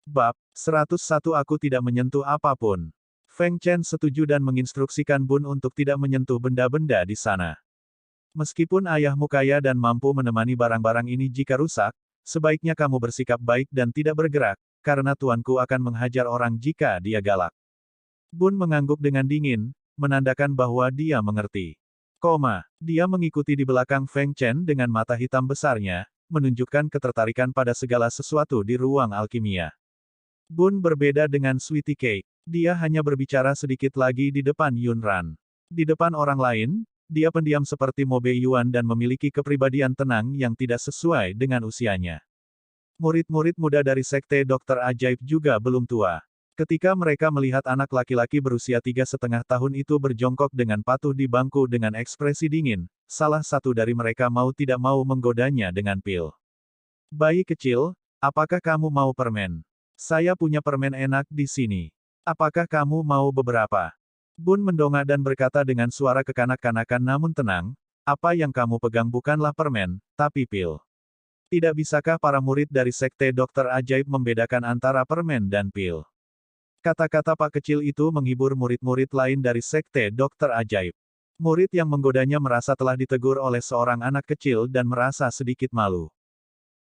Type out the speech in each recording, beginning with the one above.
Bab 101 Aku tidak menyentuh apapun. Feng Chen setuju dan menginstruksikan Bun untuk tidak menyentuh benda-benda di sana. Meskipun ayahmu kaya dan mampu menemani barang-barang ini jika rusak, sebaiknya kamu bersikap baik dan tidak bergerak, karena tuanku akan menghajar orang jika dia galak. Bun mengangguk dengan dingin, menandakan bahwa dia mengerti. Dia mengikuti di belakang Feng Chen dengan mata hitam besarnya, menunjukkan ketertarikan pada segala sesuatu di ruang alkimia. Bun berbeda dengan Sweetie Cake. Dia hanya berbicara sedikit lagi di depan Yunran. Di depan orang lain, dia pendiam seperti Mo Beiyuan dan memiliki kepribadian tenang yang tidak sesuai dengan usianya. Murid-murid muda dari Sekte Dokter Ajaib juga belum tua. Ketika mereka melihat anak laki-laki berusia 3,5 tahun itu berjongkok dengan patuh di bangku dengan ekspresi dingin, salah satu dari mereka mau tidak mau menggodanya dengan pil. Bayi kecil, apakah kamu mau permen? Saya punya permen enak di sini. Apakah kamu mau beberapa? Bun mendongak dan berkata dengan suara kekanak-kanakan namun tenang, apa yang kamu pegang bukanlah permen, tapi pil. Tidak bisakah para murid dari Sekte Dokter Ajaib membedakan antara permen dan pil? Kata-kata Pak kecil itu menghibur murid-murid lain dari Sekte Dokter Ajaib. Murid yang menggodanya merasa telah ditegur oleh seorang anak kecil dan merasa sedikit malu.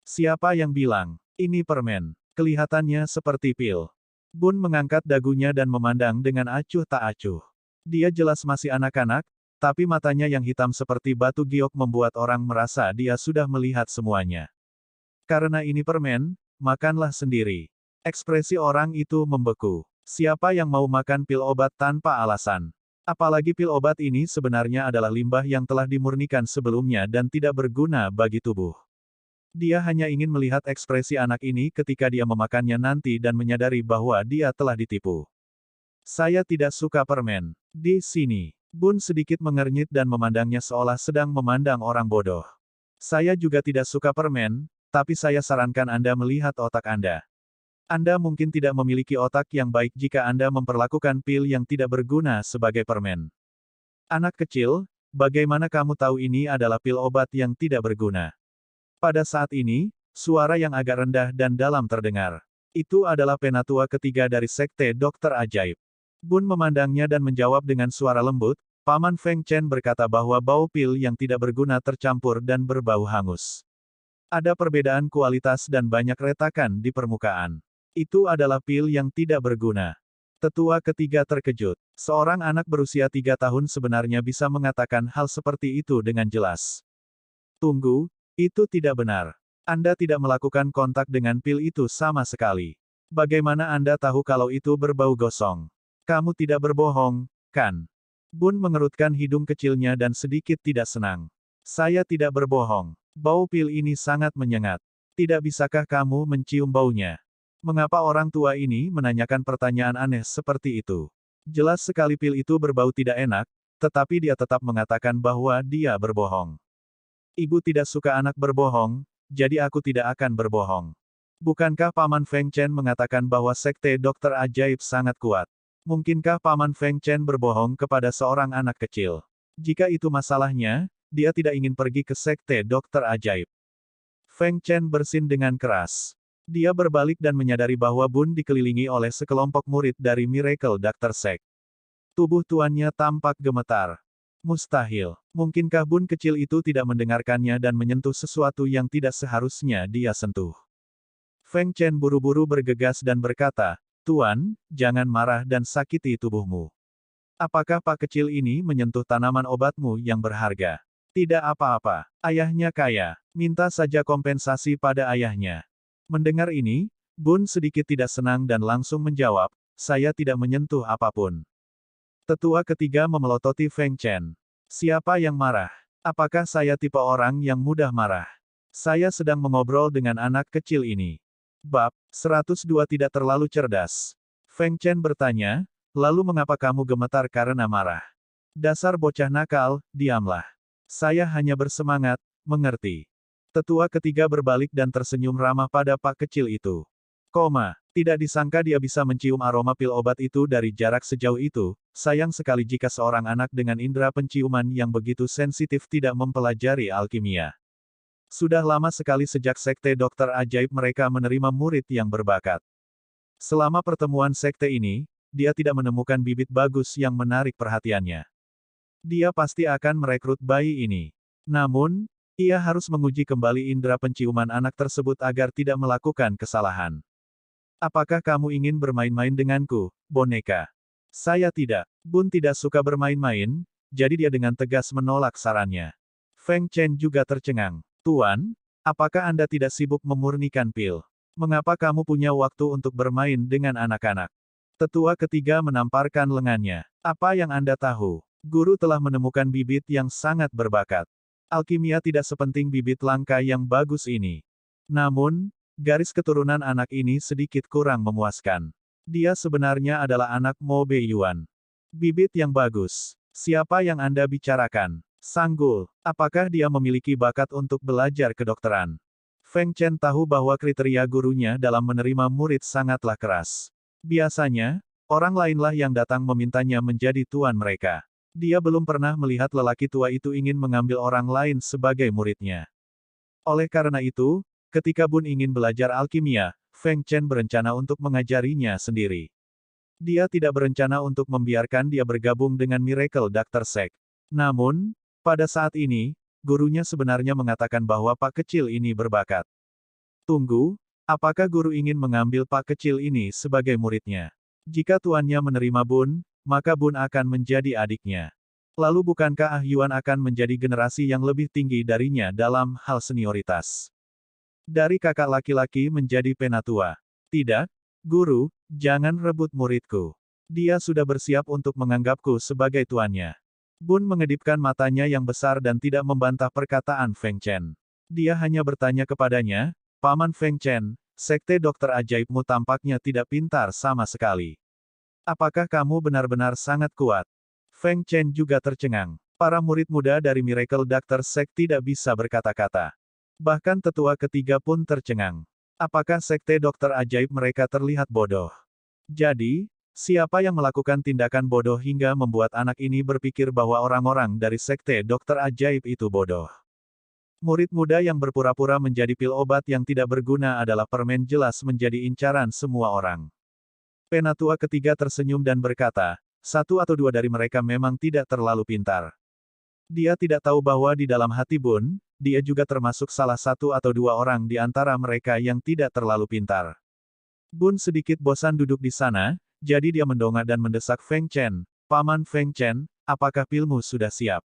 Siapa yang bilang, ini permen? Kelihatannya seperti pil. Bun mengangkat dagunya dan memandang dengan acuh tak acuh. Dia jelas masih anak-anak, tapi matanya yang hitam seperti batu giok membuat orang merasa dia sudah melihat semuanya. Karena ini permen, makanlah sendiri. Ekspresi orang itu membeku. Siapa yang mau makan pil obat tanpa alasan? Apalagi pil obat ini sebenarnya adalah limbah yang telah dimurnikan sebelumnya dan tidak berguna bagi tubuh. Dia hanya ingin melihat ekspresi anak ini ketika dia memakannya nanti dan menyadari bahwa dia telah ditipu. Saya tidak suka permen. Di sini, Bun sedikit mengernyit dan memandangnya seolah sedang memandang orang bodoh. Saya juga tidak suka permen, tapi saya sarankan Anda melihat otak Anda. Anda mungkin tidak memiliki otak yang baik jika Anda memperlakukan pil yang tidak berguna sebagai permen. Anak kecil, bagaimana kamu tahu ini adalah pil obat yang tidak berguna? Pada saat ini, suara yang agak rendah dan dalam terdengar. Itu adalah penatua ketiga dari Sekte Dokter Ajaib. Bun memandangnya dan menjawab dengan suara lembut, Paman Feng Chen berkata bahwa bau pil yang tidak berguna tercampur dan berbau hangus. Ada perbedaan kualitas dan banyak retakan di permukaan. Itu adalah pil yang tidak berguna. Tetua ketiga terkejut. Seorang anak berusia 3 tahun sebenarnya bisa mengatakan hal seperti itu dengan jelas. Tunggu, itu tidak benar. Anda tidak melakukan kontak dengan pil itu sama sekali. Bagaimana Anda tahu kalau itu berbau gosong? Kamu tidak berbohong, kan? Bun mengerutkan hidung kecilnya dan sedikit tidak senang. Saya tidak berbohong. Bau pil ini sangat menyengat. Tidak bisakah kamu mencium baunya? Mengapa orang tua ini menanyakan pertanyaan aneh seperti itu? Jelas sekali pil itu berbau tidak enak, tetapi dia tetap mengatakan bahwa dia berbohong. Ibu tidak suka anak berbohong, jadi aku tidak akan berbohong. Bukankah Paman Feng Chen mengatakan bahwa Sekte Dokter Ajaib sangat kuat? Mungkinkah Paman Feng Chen berbohong kepada seorang anak kecil? Jika itu masalahnya, dia tidak ingin pergi ke Sekte Dokter Ajaib. Feng Chen bersin dengan keras. Dia berbalik dan menyadari bahwa Bun dikelilingi oleh sekelompok murid dari Miracle Doctor Sect. Tubuh tuannya tampak gemetar. Mustahil. Mungkinkah Bun kecil itu tidak mendengarkannya dan menyentuh sesuatu yang tidak seharusnya dia sentuh? Feng Chen buru-buru bergegas dan berkata, Tuan, jangan marah dan sakiti tubuhmu. Apakah Pak kecil ini menyentuh tanaman obatmu yang berharga? Tidak apa-apa. Ayahnya kaya. Minta saja kompensasi pada ayahnya. Mendengar ini, Bun sedikit tidak senang dan langsung menjawab, saya tidak menyentuh apapun. Tetua ketiga memelototi Feng Chen. Siapa yang marah? Apakah saya tipe orang yang mudah marah? Saya sedang mengobrol dengan anak kecil ini. Bab 102 tidak terlalu cerdas. Feng Chen bertanya, lalu mengapa kamu gemetar karena marah? Dasar bocah nakal, diamlah. Saya hanya bersemangat, mengerti. Tetua ketiga berbalik dan tersenyum ramah pada Pak kecil itu. Tidak disangka dia bisa mencium aroma pil obat itu dari jarak sejauh itu, sayang sekali jika seorang anak dengan indera penciuman yang begitu sensitif tidak mempelajari alkimia. Sudah lama sekali sejak Sekte Dokter Ajaib mereka menerima murid yang berbakat. Selama pertemuan sekte ini, dia tidak menemukan bibit bagus yang menarik perhatiannya. Dia pasti akan merekrut bayi ini. Namun, ia harus menguji kembali indera penciuman anak tersebut agar tidak melakukan kesalahan. Apakah kamu ingin bermain-main denganku, boneka? Saya tidak. Bun tidak suka bermain-main, jadi dia dengan tegas menolak sarannya. Feng Chen juga tercengang. Tuan, apakah Anda tidak sibuk memurnikan pil? Mengapa kamu punya waktu untuk bermain dengan anak-anak? Tetua ketiga menamparkan lengannya. Apa yang Anda tahu? Guru telah menemukan bibit yang sangat berbakat. Alkimia tidak sepenting bibit langka yang bagus ini. Namun, garis keturunan anak ini sedikit kurang memuaskan. Dia sebenarnya adalah anak Mo Beiyuan. Bibit yang bagus. Siapa yang Anda bicarakan? Sanggul. Apakah dia memiliki bakat untuk belajar kedokteran? Feng Chen tahu bahwa kriteria gurunya dalam menerima murid sangatlah keras. Biasanya, orang lainlah yang datang memintanya menjadi tuan mereka. Dia belum pernah melihat lelaki tua itu ingin mengambil orang lain sebagai muridnya. Oleh karena itu, ketika Bun ingin belajar alkimia, Feng Chen berencana untuk mengajarinya sendiri. Dia tidak berencana untuk membiarkan dia bergabung dengan Miracle Doctor Sect. Namun, pada saat ini, gurunya sebenarnya mengatakan bahwa Pak kecil ini berbakat. Tunggu, apakah guru ingin mengambil Pak kecil ini sebagai muridnya? Jika tuannya menerima Bun, maka Bun akan menjadi adiknya. Lalu bukankah Ah Yuan akan menjadi generasi yang lebih tinggi darinya dalam hal senioritas? Dari kakak laki-laki menjadi penatua. Tidak, guru, jangan rebut muridku. Dia sudah bersiap untuk menganggapku sebagai tuannya. Bun mengedipkan matanya yang besar dan tidak membantah perkataan Feng Chen. Dia hanya bertanya kepadanya, Paman Feng Chen, sekte dokter ajaibmu tampaknya tidak pintar sama sekali. Apakah kamu benar-benar sangat kuat? Feng Chen juga tercengang. Para murid muda dari Miracle Doctor Sect tidak bisa berkata-kata. Bahkan tetua ketiga pun tercengang. Apakah sekte dokter ajaib mereka terlihat bodoh? Jadi, siapa yang melakukan tindakan bodoh hingga membuat anak ini berpikir bahwa orang-orang dari sekte dokter ajaib itu bodoh? Murid muda yang berpura-pura menjadi pil obat yang tidak berguna adalah permen jelas menjadi incaran semua orang. Penatua ketiga tersenyum dan berkata, satu atau dua dari mereka memang tidak terlalu pintar. Dia tidak tahu bahwa di dalam hati Bun, dia juga termasuk salah satu atau dua orang di antara mereka yang tidak terlalu pintar. Bun sedikit bosan duduk di sana, jadi dia mendongak dan mendesak Feng Chen. Paman Feng Chen, apakah pilmu sudah siap?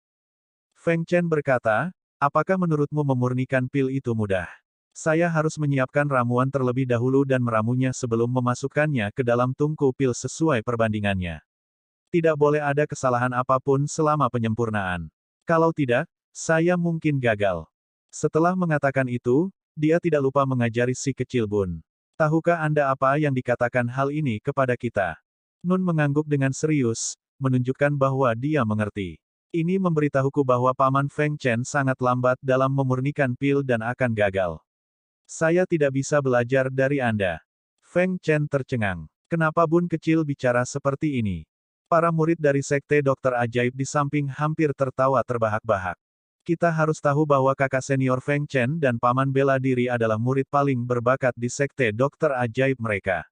Feng Chen berkata, apakah menurutmu memurnikan pil itu mudah? Saya harus menyiapkan ramuan terlebih dahulu dan meramunya sebelum memasukkannya ke dalam tungku pil sesuai perbandingannya. Tidak boleh ada kesalahan apapun selama penyempurnaan. Kalau tidak, saya mungkin gagal. Setelah mengatakan itu, dia tidak lupa mengajari si kecil Bun. Tahukah Anda apa yang dikatakan hal ini kepada kita? Nun mengangguk dengan serius, menunjukkan bahwa dia mengerti. Ini memberitahuku bahwa Paman Feng Chen sangat lambat dalam memurnikan pil dan akan gagal. Saya tidak bisa belajar dari Anda. Feng Chen tercengang. Kenapa Bun kecil bicara seperti ini? Para murid dari sekte dokter ajaib di samping hampir tertawa terbahak-bahak. Kita harus tahu bahwa kakak senior Feng Chen dan paman bela diri adalah murid paling berbakat di sekte dokter ajaib mereka.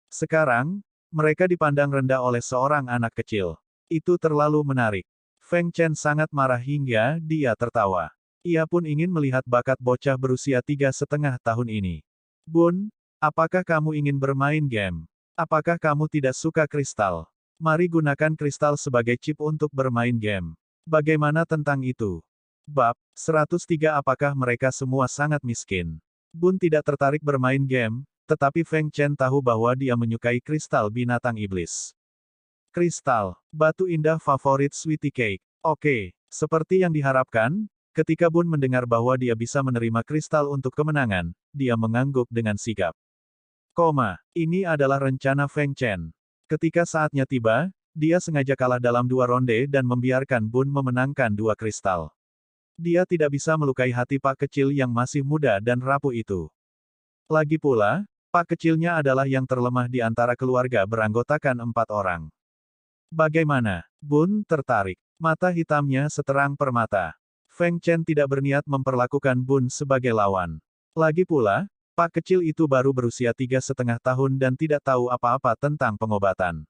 Sekarang, mereka dipandang rendah oleh seorang anak kecil. Itu terlalu menarik. Feng Chen sangat marah hingga dia tertawa. Ia pun ingin melihat bakat bocah berusia 3,5 tahun ini. Bun, apakah kamu ingin bermain game? Apakah kamu tidak suka kristal? Mari gunakan kristal sebagai chip untuk bermain game. Bagaimana tentang itu? Bab 103. Apakah mereka semua sangat miskin? Bun tidak tertarik bermain game, tetapi Feng Chen tahu bahwa dia menyukai kristal binatang iblis. Kristal, batu indah favorit Sweetie Cake. Oke, seperti yang diharapkan, ketika Bun mendengar bahwa dia bisa menerima kristal untuk kemenangan, dia mengangguk dengan sigap. Ini adalah rencana Feng Chen. Ketika saatnya tiba, dia sengaja kalah dalam 2 ronde dan membiarkan Bun memenangkan 2 kristal. Dia tidak bisa melukai hati Pak kecil yang masih muda dan rapuh itu. Lagi pula, Pak kecilnya adalah yang terlemah di antara keluarga beranggotakan 4 orang. Bagaimana? Bun tertarik. Mata hitamnya seterang permata. Feng Chen tidak berniat memperlakukan Bun sebagai lawan. Lagi pula, Pak kecil itu baru berusia 3,5 tahun dan tidak tahu apa-apa tentang pengobatan.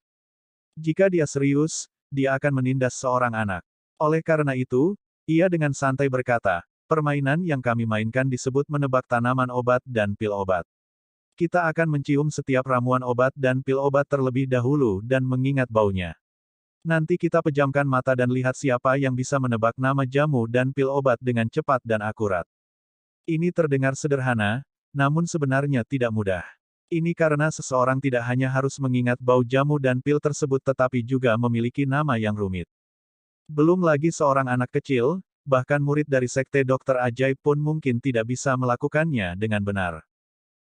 Jika dia serius, dia akan menindas seorang anak. Oleh karena itu, ia dengan santai berkata, permainan yang kami mainkan disebut menebak tanaman obat dan pil obat. Kita akan mencium setiap ramuan obat dan pil obat terlebih dahulu dan mengingat baunya. Nanti kita pejamkan mata dan lihat siapa yang bisa menebak nama jamu dan pil obat dengan cepat dan akurat. Ini terdengar sederhana, namun sebenarnya tidak mudah. Ini karena seseorang tidak hanya harus mengingat bau jamu dan pil tersebut tetapi juga memiliki nama yang rumit. Belum lagi seorang anak kecil, bahkan murid dari sekte dokter ajaib pun mungkin tidak bisa melakukannya dengan benar.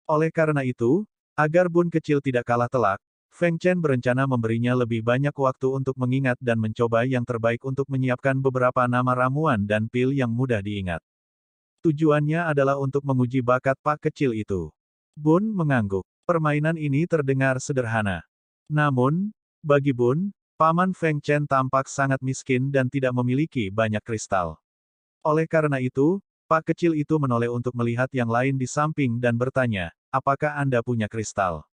Oleh karena itu, agar Bun kecil tidak kalah telak, Feng Chen berencana memberinya lebih banyak waktu untuk mengingat dan mencoba yang terbaik untuk menyiapkan beberapa nama ramuan dan pil yang mudah diingat. Tujuannya adalah untuk menguji bakat Pak kecil itu. Bun mengangguk. Permainan ini terdengar sederhana. Namun, bagi Bun, Paman Feng Chen tampak sangat miskin dan tidak memiliki banyak kristal. Oleh karena itu, Pak kecil itu menoleh untuk melihat yang lain di samping dan bertanya, apakah Anda punya kristal?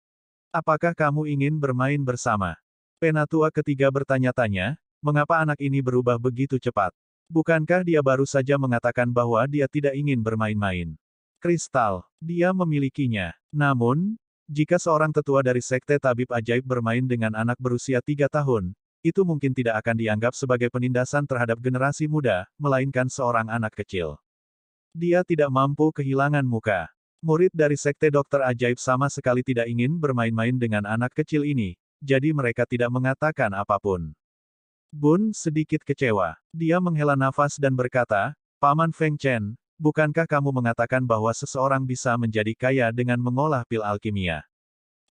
Apakah kamu ingin bermain bersama? Penatua ketiga bertanya-tanya, mengapa anak ini berubah begitu cepat? Bukankah dia baru saja mengatakan bahwa dia tidak ingin bermain-main? Kristal, dia memilikinya. Namun, jika seorang tetua dari sekte tabib ajaib bermain dengan anak berusia 3 tahun, itu mungkin tidak akan dianggap sebagai penindasan terhadap generasi muda, melainkan seorang anak kecil. Dia tidak mampu kehilangan muka. Murid dari sekte dokter ajaib sama sekali tidak ingin bermain-main dengan anak kecil ini, jadi mereka tidak mengatakan apapun. Bun sedikit kecewa. Dia menghela nafas dan berkata, Paman Feng Chen, bukankah kamu mengatakan bahwa seseorang bisa menjadi kaya dengan mengolah pil alkimia?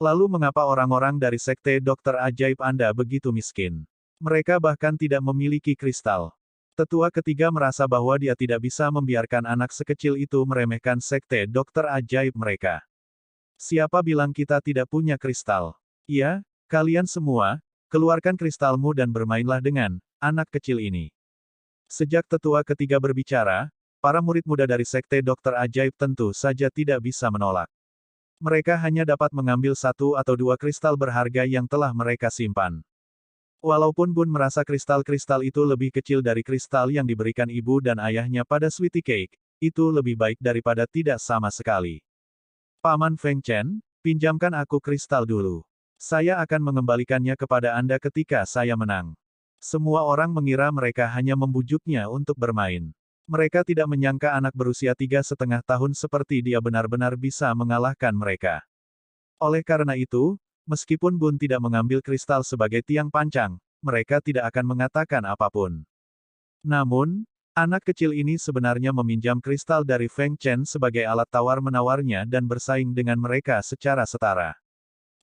Lalu mengapa orang-orang dari sekte dokter ajaib Anda begitu miskin? Mereka bahkan tidak memiliki kristal. Tetua ketiga merasa bahwa dia tidak bisa membiarkan anak sekecil itu meremehkan sekte dokter ajaib mereka. Siapa bilang kita tidak punya kristal? Ya, kalian semua, keluarkan kristalmu dan bermainlah dengan anak kecil ini. Sejak tetua ketiga berbicara, para murid muda dari sekte dokter ajaib tentu saja tidak bisa menolak. Mereka hanya dapat mengambil 1 atau 2 kristal berharga yang telah mereka simpan. Walaupun Bun merasa kristal-kristal itu lebih kecil dari kristal yang diberikan ibu dan ayahnya pada Sweetie Cake, itu lebih baik daripada tidak sama sekali. Paman Feng Chen, pinjamkan aku kristal dulu. Saya akan mengembalikannya kepada Anda ketika saya menang. Semua orang mengira mereka hanya membujuknya untuk bermain. Mereka tidak menyangka anak berusia 3,5 tahun seperti dia benar-benar bisa mengalahkan mereka. Oleh karena itu, meskipun Bun tidak mengambil kristal sebagai tiang pancang, mereka tidak akan mengatakan apapun. Namun, anak kecil ini sebenarnya meminjam kristal dari Feng Chen sebagai alat tawar-menawarnya dan bersaing dengan mereka secara setara.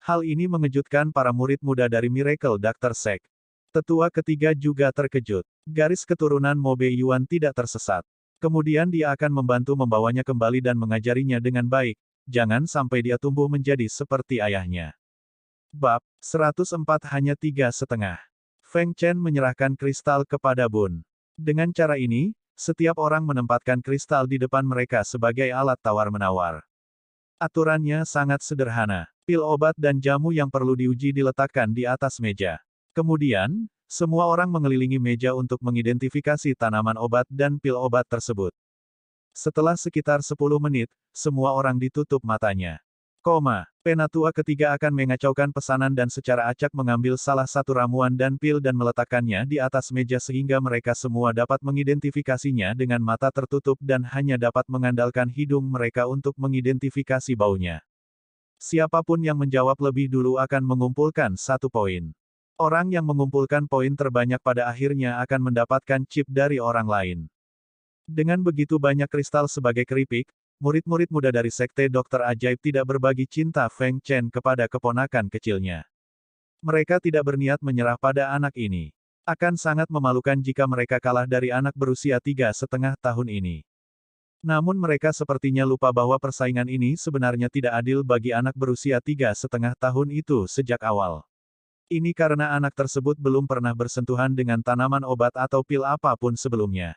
Hal ini mengejutkan para murid muda dari Miracle Doctor Sect. Tetua ketiga juga terkejut. Garis keturunan Mo Bei Yuan tidak tersesat. Kemudian dia akan membantu membawanya kembali dan mengajarinya dengan baik, jangan sampai dia tumbuh menjadi seperti ayahnya. Bab 104 hanya 3,5. Feng Chen menyerahkan kristal kepada Bun. Dengan cara ini, setiap orang menempatkan kristal di depan mereka sebagai alat tawar-menawar. Aturannya sangat sederhana. Pil obat dan jamu yang perlu diuji diletakkan di atas meja. Kemudian, semua orang mengelilingi meja untuk mengidentifikasi tanaman obat dan pil obat tersebut. Setelah sekitar 10 menit, semua orang ditutup matanya. Penatua ketiga akan mengacaukan pesanan dan secara acak mengambil salah satu ramuan dan pil dan meletakkannya di atas meja sehingga mereka semua dapat mengidentifikasinya dengan mata tertutup dan hanya dapat mengandalkan hidung mereka untuk mengidentifikasi baunya. Siapapun yang menjawab lebih dulu akan mengumpulkan 1 poin. Orang yang mengumpulkan poin terbanyak pada akhirnya akan mendapatkan chip dari orang lain. Dengan begitu banyak kristal sebagai keripik, murid-murid muda dari sekte dokter ajaib tidak berbagi cinta Feng Chen kepada keponakan kecilnya. Mereka tidak berniat menyerah pada anak ini. Akan sangat memalukan jika mereka kalah dari anak berusia 3,5 tahun ini. Namun mereka sepertinya lupa bahwa persaingan ini sebenarnya tidak adil bagi anak berusia 3,5 tahun itu sejak awal. Ini karena anak tersebut belum pernah bersentuhan dengan tanaman obat atau pil apapun sebelumnya.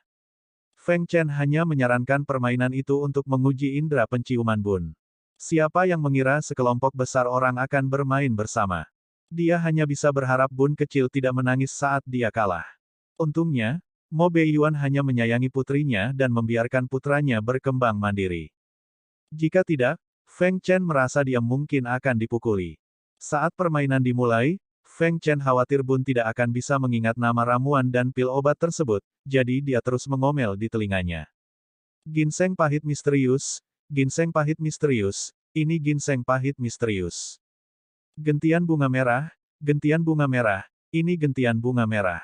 Feng Chen hanya menyarankan permainan itu untuk menguji indera penciuman Bun. Siapa yang mengira sekelompok besar orang akan bermain bersama? Dia hanya bisa berharap Bun kecil tidak menangis saat dia kalah. Untungnya, Mo Beiyuan hanya menyayangi putrinya dan membiarkan putranya berkembang mandiri. Jika tidak, Feng Chen merasa dia mungkin akan dipukuli. Saat permainan dimulai, Feng Chen khawatir Bun tidak akan bisa mengingat nama ramuan dan pil obat tersebut, jadi dia terus mengomel di telinganya. Ginseng pahit misterius, ginseng pahit misterius, ini ginseng pahit misterius. Gentian bunga merah, gentian bunga merah, ini gentian bunga merah.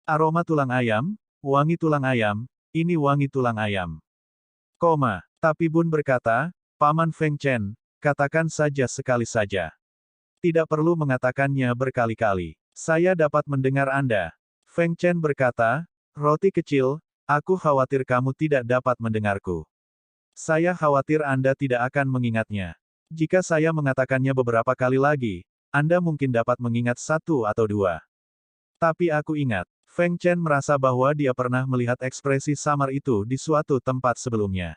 Aroma tulang ayam, wangi tulang ayam, ini wangi tulang ayam. Tapi Bun berkata, Paman Feng Chen, katakan saja sekali saja. Tidak perlu mengatakannya berkali-kali. Saya dapat mendengar Anda. Feng Chen berkata, roti kecil, aku khawatir kamu tidak dapat mendengarku. Saya khawatir Anda tidak akan mengingatnya. Jika saya mengatakannya beberapa kali lagi, Anda mungkin dapat mengingat satu atau dua. Tapi aku ingat. Feng Chen merasa bahwa dia pernah melihat ekspresi samar itu di suatu tempat sebelumnya.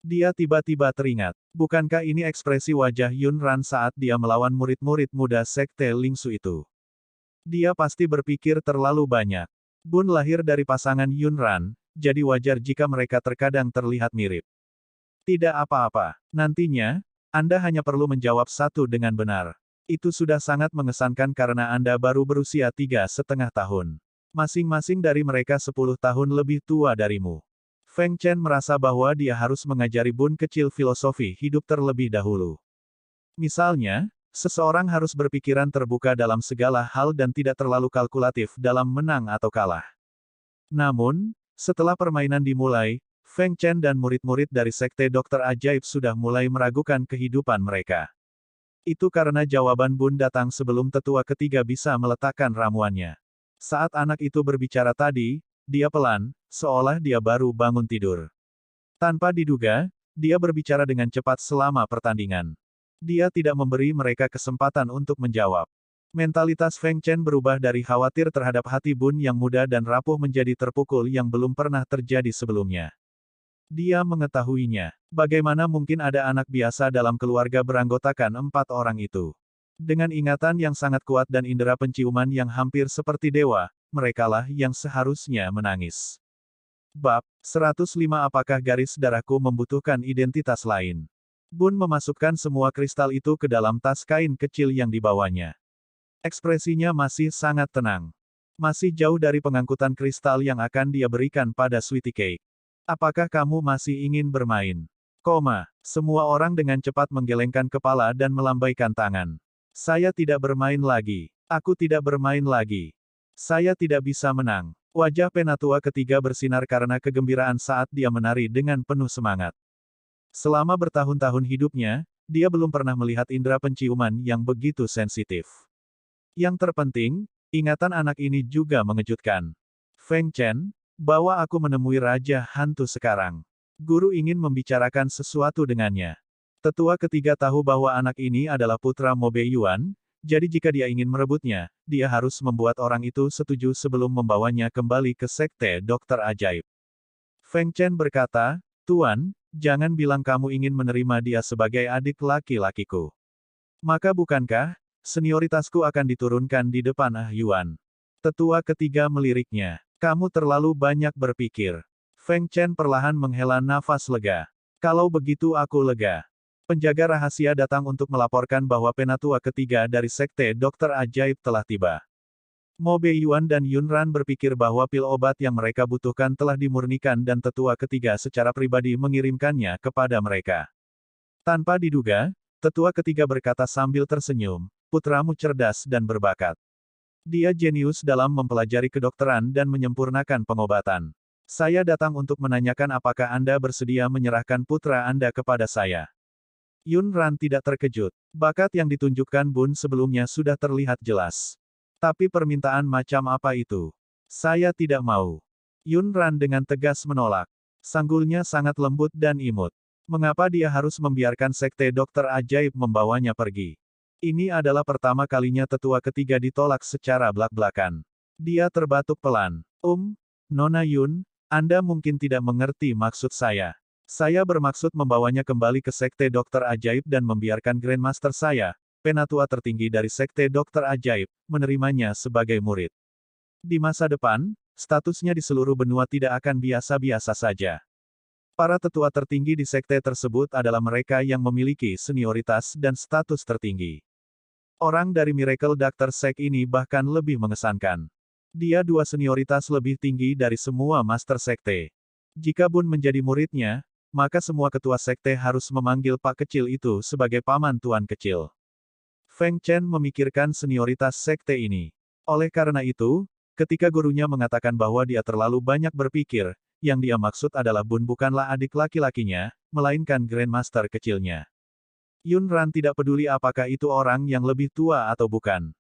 Dia tiba-tiba teringat. Bukankah ini ekspresi wajah Yun Ran saat dia melawan murid-murid muda Sekte Lingsu itu? Dia pasti berpikir terlalu banyak. Bun lahir dari pasangan Yun Ran, jadi wajar jika mereka terkadang terlihat mirip. Tidak apa-apa. Nantinya, Anda hanya perlu menjawab satu dengan benar. Itu sudah sangat mengesankan karena Anda baru berusia 3,5 tahun. Masing-masing dari mereka 10 tahun lebih tua darimu. Feng Chen merasa bahwa dia harus mengajari Bun kecil filosofi hidup terlebih dahulu. Misalnya, seseorang harus berpikiran terbuka dalam segala hal dan tidak terlalu kalkulatif dalam menang atau kalah. Namun, setelah permainan dimulai, Feng Chen dan murid-murid dari Sekte Dokter Ajaib sudah mulai meragukan kehidupan mereka. Itu karena jawaban Bun datang sebelum tetua ketiga bisa meletakkan ramuannya. Saat anak itu berbicara tadi, dia pelan, seolah dia baru bangun tidur. Tanpa diduga, dia berbicara dengan cepat selama pertandingan. Dia tidak memberi mereka kesempatan untuk menjawab. Mentalitas Feng Chen berubah dari khawatir terhadap hati Bun yang muda dan rapuh menjadi terpukul yang belum pernah terjadi sebelumnya. Dia mengetahuinya. Bagaimana mungkin ada anak biasa dalam keluarga beranggotakan 4 orang itu? Dengan ingatan yang sangat kuat dan indera penciuman yang hampir seperti dewa, merekalah yang seharusnya menangis. Bab 105 Apakah garis darahku membutuhkan identitas lain? Bun memasukkan semua kristal itu ke dalam tas kain kecil yang dibawanya. Ekspresinya masih sangat tenang. Masih jauh dari pengangkutan kristal yang akan dia berikan pada Sweetie Cake. Apakah kamu masih ingin bermain? Semua orang dengan cepat menggelengkan kepala dan melambaikan tangan. Saya tidak bermain lagi. Aku tidak bermain lagi. Saya tidak bisa menang. Wajah penatua ketiga bersinar karena kegembiraan saat dia menari dengan penuh semangat. Selama bertahun-tahun hidupnya, dia belum pernah melihat indera penciuman yang begitu sensitif. Yang terpenting, ingatan anak ini juga mengejutkan. Feng Chen, bawa aku menemui Raja Hantu sekarang. Guru ingin membicarakan sesuatu dengannya. Tetua ketiga tahu bahwa anak ini adalah putra Mo Beiyuan, jadi jika dia ingin merebutnya, dia harus membuat orang itu setuju sebelum membawanya kembali ke Sekte Dokter Ajaib. Feng Chen berkata, Tuan, jangan bilang kamu ingin menerima dia sebagai adik laki-lakiku. Maka bukankah, senioritasku akan diturunkan di depan Yuan? Tetua ketiga meliriknya. Kamu terlalu banyak berpikir. Feng Chen perlahan menghela nafas lega. Kalau begitu aku lega. Penjaga rahasia datang untuk melaporkan bahwa penatua ketiga dari Sekte Dokter Ajaib telah tiba. Mo Beiyuan dan Yun Ran berpikir bahwa pil obat yang mereka butuhkan telah dimurnikan dan tetua ketiga secara pribadi mengirimkannya kepada mereka. Tanpa diduga, tetua ketiga berkata sambil tersenyum, putramu cerdas dan berbakat. Dia jenius dalam mempelajari kedokteran dan menyempurnakan pengobatan. Saya datang untuk menanyakan apakah Anda bersedia menyerahkan putra Anda kepada saya. Yun Ran tidak terkejut. Bakat yang ditunjukkan Bun sebelumnya sudah terlihat jelas. Tapi permintaan macam apa itu? Saya tidak mau. Yun Ran dengan tegas menolak. Sanggulnya sangat lembut dan imut. Mengapa dia harus membiarkan Sekte Dokter Ajaib membawanya pergi? Ini adalah pertama kalinya tetua ketiga ditolak secara belak-belakan. Dia terbatuk pelan. Nona Yun, Anda mungkin tidak mengerti maksud saya. Saya bermaksud membawanya kembali ke Sekte Dokter Ajaib dan membiarkan Grandmaster saya, penatua tertinggi dari Sekte Dokter Ajaib, menerimanya sebagai murid. Di masa depan, statusnya di seluruh benua tidak akan biasa-biasa saja. Para tetua tertinggi di sekte tersebut adalah mereka yang memiliki senioritas dan status tertinggi. Orang dari Miracle Doctor Sect ini bahkan lebih mengesankan. Dia dua senioritas lebih tinggi dari semua master sekte. Jika Bun menjadi muridnya, maka semua ketua sekte harus memanggil Pak Kecil itu sebagai paman tuan kecil. Feng Chen memikirkan senioritas sekte ini. Oleh karena itu, ketika gurunya mengatakan bahwa dia terlalu banyak berpikir, yang dia maksud adalah Bun bukanlah adik laki-lakinya, melainkan Grandmaster kecilnya. Yun Ran tidak peduli apakah itu orang yang lebih tua atau bukan.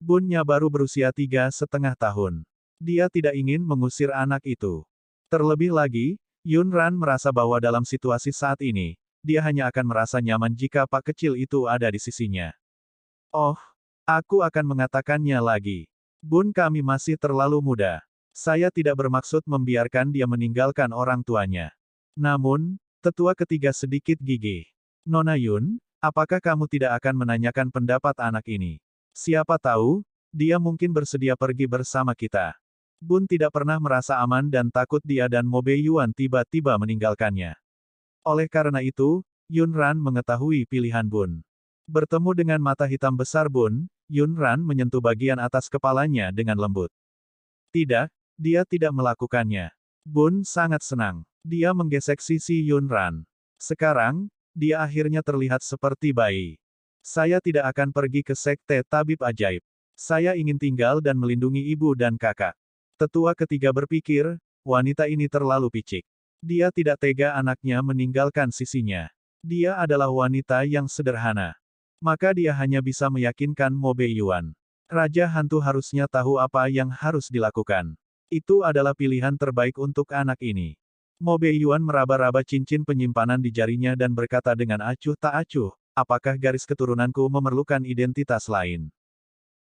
Bunnya baru berusia 3,5 tahun. Dia tidak ingin mengusir anak itu. Terlebih lagi, Yun Ran merasa bahwa dalam situasi saat ini, dia hanya akan merasa nyaman jika Pak Kecil itu ada di sisinya. Oh, aku akan mengatakannya lagi. Bun kami masih terlalu muda. Saya tidak bermaksud membiarkan dia meninggalkan orang tuanya. Namun, tetua ketiga sedikit gigih. Nona Yun, apakah kamu tidak akan menanyakan pendapat anak ini? Siapa tahu, dia mungkin bersedia pergi bersama kita. Bun tidak pernah merasa aman dan takut dia dan Mo Bei Yuan tiba-tiba meninggalkannya. Oleh karena itu, Yun Ran mengetahui pilihan Bun. Bertemu dengan mata hitam besar Bun, Yun Ran menyentuh bagian atas kepalanya dengan lembut. Tidak, dia tidak melakukannya. Bun sangat senang. Dia menggesek sisi Yun Ran. Sekarang, dia akhirnya terlihat seperti bayi. Saya tidak akan pergi ke Sekte Tabib Ajaib. Saya ingin tinggal dan melindungi ibu dan kakak. Tetua ketiga berpikir, wanita ini terlalu picik. Dia tidak tega anaknya meninggalkan sisinya. Dia adalah wanita yang sederhana. Maka dia hanya bisa meyakinkan Mo Bei Yuan. Raja hantu harusnya tahu apa yang harus dilakukan. Itu adalah pilihan terbaik untuk anak ini. Mo Bei Yuan meraba-raba cincin penyimpanan di jarinya dan berkata dengan acuh tak acuh, apakah garis keturunanku memerlukan identitas lain?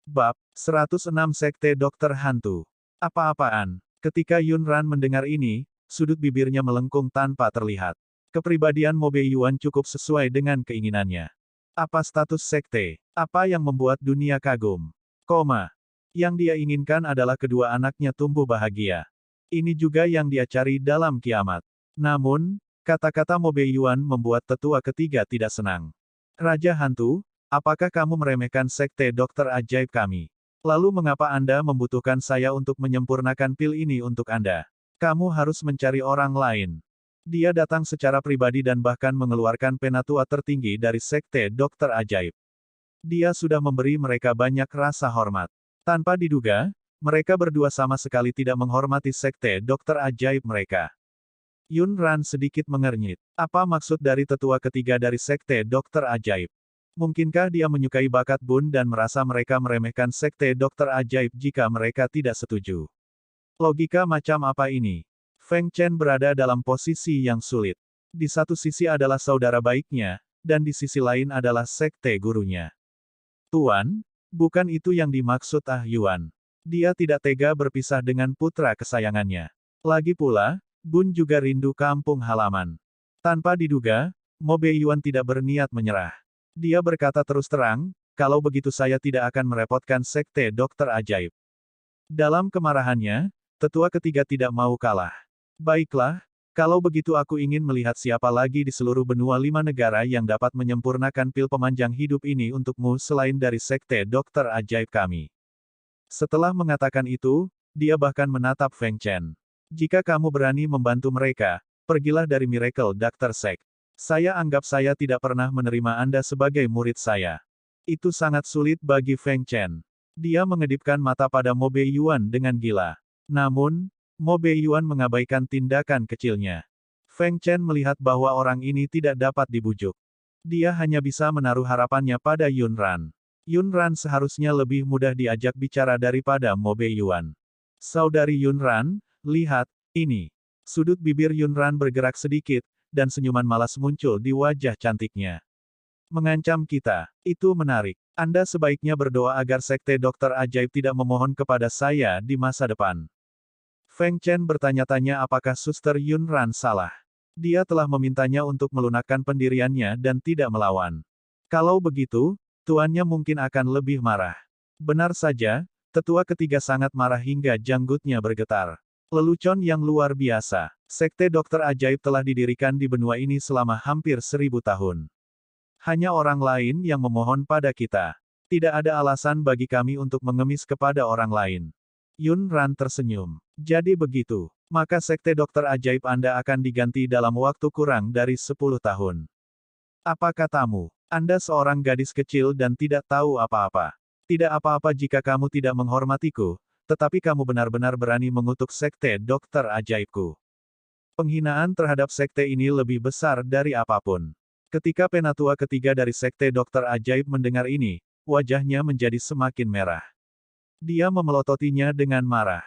Bab 106 Sekte Dokter Hantu. Apa-apaan? Ketika Yun Ran mendengar ini, sudut bibirnya melengkung tanpa terlihat. Kepribadian Mo Bei Yuan cukup sesuai dengan keinginannya. Apa status sekte? Apa yang membuat dunia kagum? Yang dia inginkan adalah kedua anaknya tumbuh bahagia. Ini juga yang dia cari dalam kiamat. Namun, kata-kata Mo Bei Yuan membuat tetua ketiga tidak senang. Raja hantu, apakah kamu meremehkan sekte dokter ajaib kami? Lalu mengapa Anda membutuhkan saya untuk menyempurnakan pil ini untuk Anda? Kamu harus mencari orang lain. Dia datang secara pribadi dan bahkan mengeluarkan penatua tertinggi dari sekte dokter ajaib. Dia sudah memberi mereka banyak rasa hormat. Tanpa diduga, mereka berdua sama sekali tidak menghormati sekte dokter ajaib mereka. Yun Ran sedikit mengernyit. Apa maksud dari tetua ketiga dari sekte dokter ajaib? Mungkinkah dia menyukai bakat Bun dan merasa mereka meremehkan sekte dokter ajaib jika mereka tidak setuju? Logika macam apa ini? Feng Chen berada dalam posisi yang sulit. Di satu sisi adalah saudara baiknya, dan di sisi lain adalah sekte gurunya. Tuan, bukan itu yang dimaksud Yuan. Dia tidak tega berpisah dengan putra kesayangannya. Lagi pula, Bun juga rindu kampung halaman. Tanpa diduga, Mo Bei Yuan tidak berniat menyerah. Dia berkata terus terang, kalau begitu saya tidak akan merepotkan sekte dokter ajaib. Dalam kemarahannya, tetua ketiga tidak mau kalah. Baiklah, kalau begitu aku ingin melihat siapa lagi di seluruh benua 5 negara yang dapat menyempurnakan pil pemanjang hidup ini untukmu selain dari sekte dokter ajaib kami. Setelah mengatakan itu, dia bahkan menatap Feng Chen. Jika kamu berani membantu mereka, pergilah dari Miracle Doctor Sect. Saya anggap saya tidak pernah menerima Anda sebagai murid saya. Itu sangat sulit bagi Feng Chen. Dia mengedipkan mata pada Mo Bei Yuan dengan gila. Namun, Mo Bei Yuan mengabaikan tindakan kecilnya. Feng Chen melihat bahwa orang ini tidak dapat dibujuk. Dia hanya bisa menaruh harapannya pada Yun Ran. Yun Ran seharusnya lebih mudah diajak bicara daripada Mo Bei Yuan. Saudari Yun Ran, lihat, ini. Sudut bibir Yun Ran bergerak sedikit, dan senyuman malas muncul di wajah cantiknya. Mengancam kita, itu menarik. Anda sebaiknya berdoa agar sekte dokter ajaib tidak memohon kepada saya di masa depan. Feng Chen bertanya-tanya apakah Suster Yun Ran salah. Dia telah memintanya untuk melunakkan pendiriannya dan tidak melawan. Kalau begitu, tuannya mungkin akan lebih marah. Benar saja, tetua ketiga sangat marah hingga janggutnya bergetar. Lelucon yang luar biasa. Sekte dokter ajaib telah didirikan di benua ini selama hampir 1000 tahun. Hanya orang lain yang memohon pada kita. Tidak ada alasan bagi kami untuk mengemis kepada orang lain. Yun Ran tersenyum. Jadi begitu. Maka sekte dokter ajaib Anda akan diganti dalam waktu kurang dari 10 tahun. Apa katamu? Anda seorang gadis kecil dan tidak tahu apa-apa. Tidak apa-apa jika kamu tidak menghormatiku, tetapi kamu benar-benar berani mengutuk sekte dokter ajaibku. Penghinaan terhadap sekte ini lebih besar dari apapun. Ketika penatua ketiga dari sekte dokter ajaib mendengar ini, wajahnya menjadi semakin merah. Dia memelototinya dengan marah.